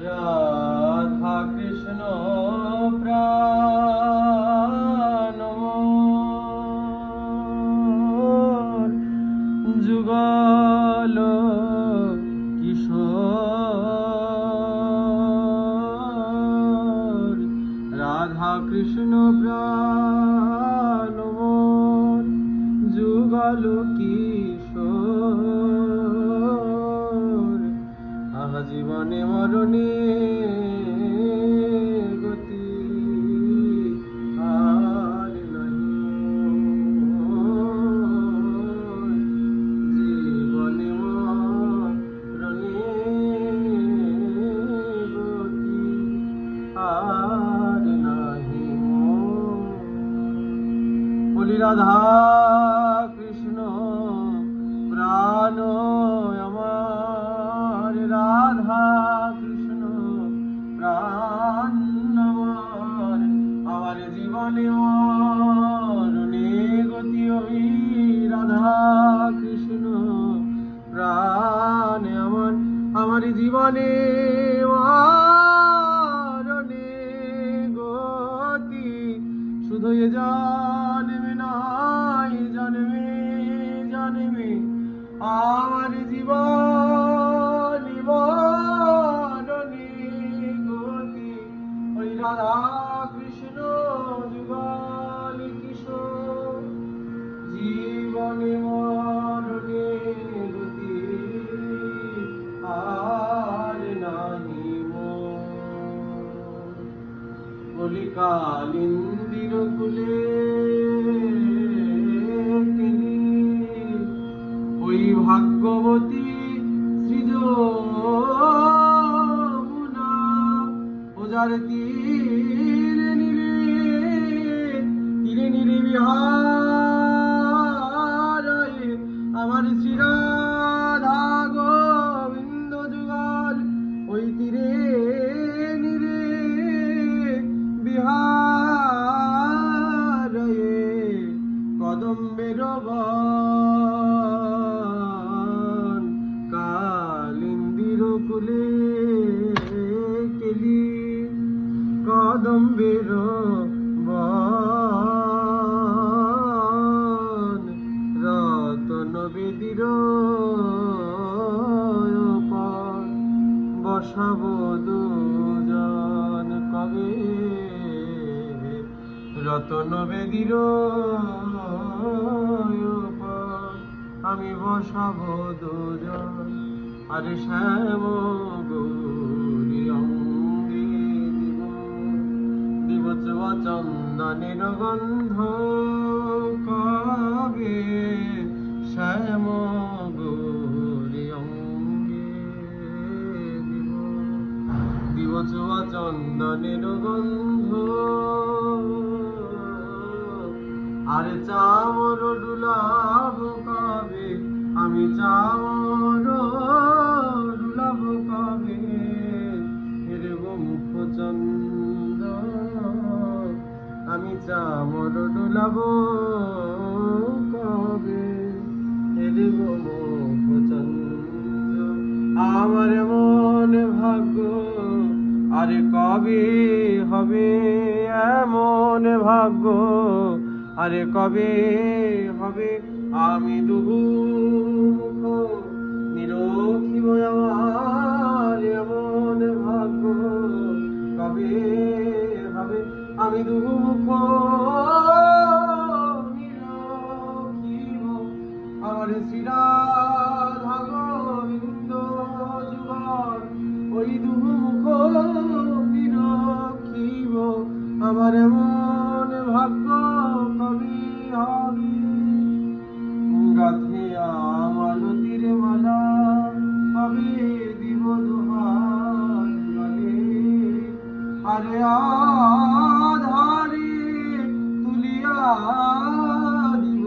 রাধা কৃষ্ণ প্রাণ মোর, যুগল কিশোর। রাধা কৃষ্ণ প্রাণ মোর, যুগল কিশোর। আহা জীবনে মরণে গতি আর নাই, জীবনে মরণে গতি আর নাহি। বলি রাধা কৃষ্ণ প্রাণ আমার, রাধা কৃষ্ণ প্রাণ আমার। আমার জীবনে মরণে গতি ওই রাধা কৃষ্ণ প্রাণ আমার। আমার জীবনে মরণে গতি শুধু এ জন্মে নয়, জন্মে জন্মে আমার জীবন মরণে গতি ওই রাধা কৃষ্ণ যুগল কিশোর। জীবনে মরণে গতি আর নাহি মোর। বলি কালিন্দির কুলে ওই ভাগ্যবতী সৃজনা, ওজার তীরে নিরে তীরে নিরে বিহারে আমার শ্রীরাধা গোবিন্দ যুগল। ওই তীরে নিরে বিহারে কদম্বের বন, কালিন্দির কুলে কেলি কদম্বের বন। রতন বেদির পর বসাব দুজন কবে, রতন বেদির আমি বসাব দুজন। আরে শ্যাম গৌরী অঙ্গে দিব দিব চন্দনের গন্ধ কবে, শ্যাম গৌরী অঙ্গে দিব দিব চন্দনের গন্ধ। আরে চামর ডুলাব কবে, আমি চামর ডুলাব কবে, হেরব মুখ চন্দন। আমি চামর ডুলাব কবে, হেরব মুখ চন্দন। আমার মন ভাগ্য আরে কবে হবে এমন ভাগ্য, আরে কবে হবে আমি দুমুখ নিরখিব আমার এমন ভাগ্য, কবে হবে আমি দুমুখ নিরখিব আমার শ্রীরাধা গোবিন্দ যুগল। ওই দুমুখ নিরখিব আমার এমন ভাগ্য কবি হবে। গাথে মালতীর মালা কবে দিব দোহার গলে, আরে আধারে তুলিয়া দিব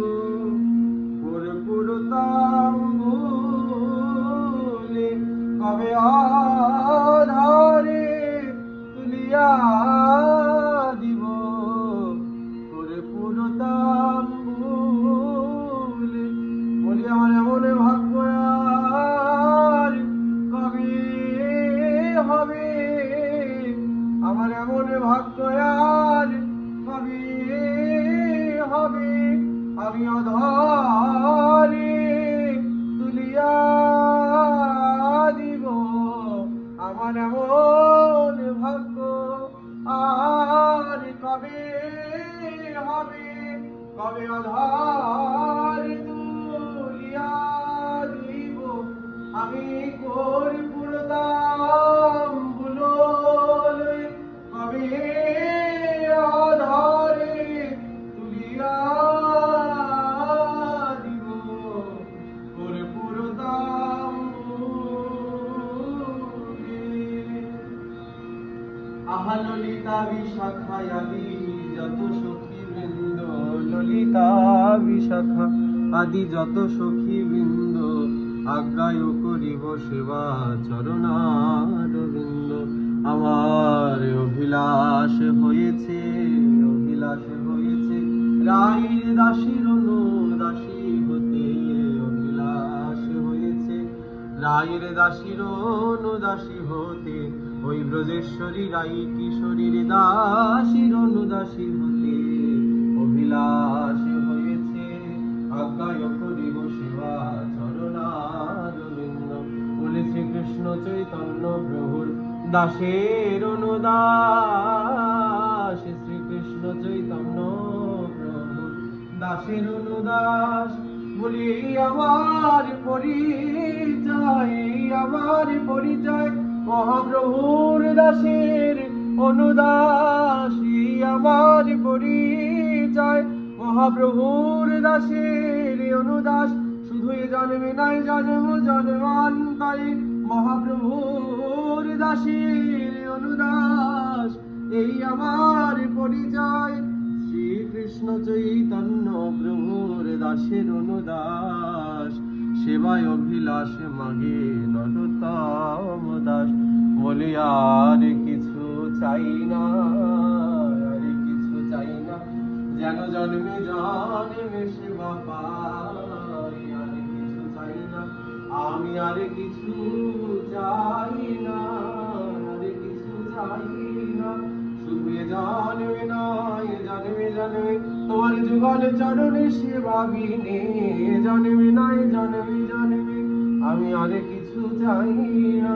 পুরপুর তাম্বুলে, কবে আধারে তুলিয়া দিব পুরপুর তাম্বুলে। বলি আমার এমন ভাগ্য আর কবে হবে এমন ভাগ্য আর কবে হবে, আমি অধরে তুলিয়া দিব। আমার এমন ভাগ্য আর কবে হবে, কবে অধরে তুলিয়া দিব। আমি কর্পূরতাম বুলোলে, কবে অধরে তুলিয়া দিব। কর্পূরতাম আহা ললিতা বিশাখা আদি যত সখী বৃন্দ, ললিতা বিশাখা আদি যত সখী বৃন্দ, আজ্ঞায় করিব সেবা চরণারবিন্দ। আমার অভিলাষ হয়েছে, অভিলাষ হয়েছে রায়ের দাসীর অনুদাসী হতে, অভিলাষ হয়েছে রায়ের দাসীর অনুদাসী হতে। ওই ব্রজেশ্বরী রাই কিশোরীর দাসীর অনুদাসী হতে, অভিলাষ হয়েছে আজ্ঞায় করিব সেবা চরণারবিন্দ। বলে শ্রীকৃষ্ণ চৈতন্য প্রভুর দাসের অনুদাস, শ্রীকৃষ্ণ চৈতন্য প্রভুর দাসের অনুদাস। বলি আমার পরিচয়, আমার পরিচয় মহাপ্রভুর দাসের অনুদাসী। আমার পরিচয় মহাপ্রভুর দাসের অনুদাস। শুধুই জন্মে নাই জন্ম জন্মান্তরে, মহাপ্রভুর দাসের অনুদাস। এই আমার পরিচয়, শ্রীকৃষ্ণ চৈতন্য প্রভুর দাসের অনুদাস। সেবায় অভিলাষ মাগে নরোত্তম দাস। বলি আর কিছু চাই না, আর কিছু চাই না, যেন জন্মে জন্মে সেবা পাই। আর কিছু চাই না, আমি আর কিছু চাই না, আর কিছু চাই না। শুধু এ জন্মে নয় জন্মে জন্মে তোমার যুগল চরণে সেবা বিনে, জন্মে নয় জন্মে জন্মে আমি আর কিছু চাই না।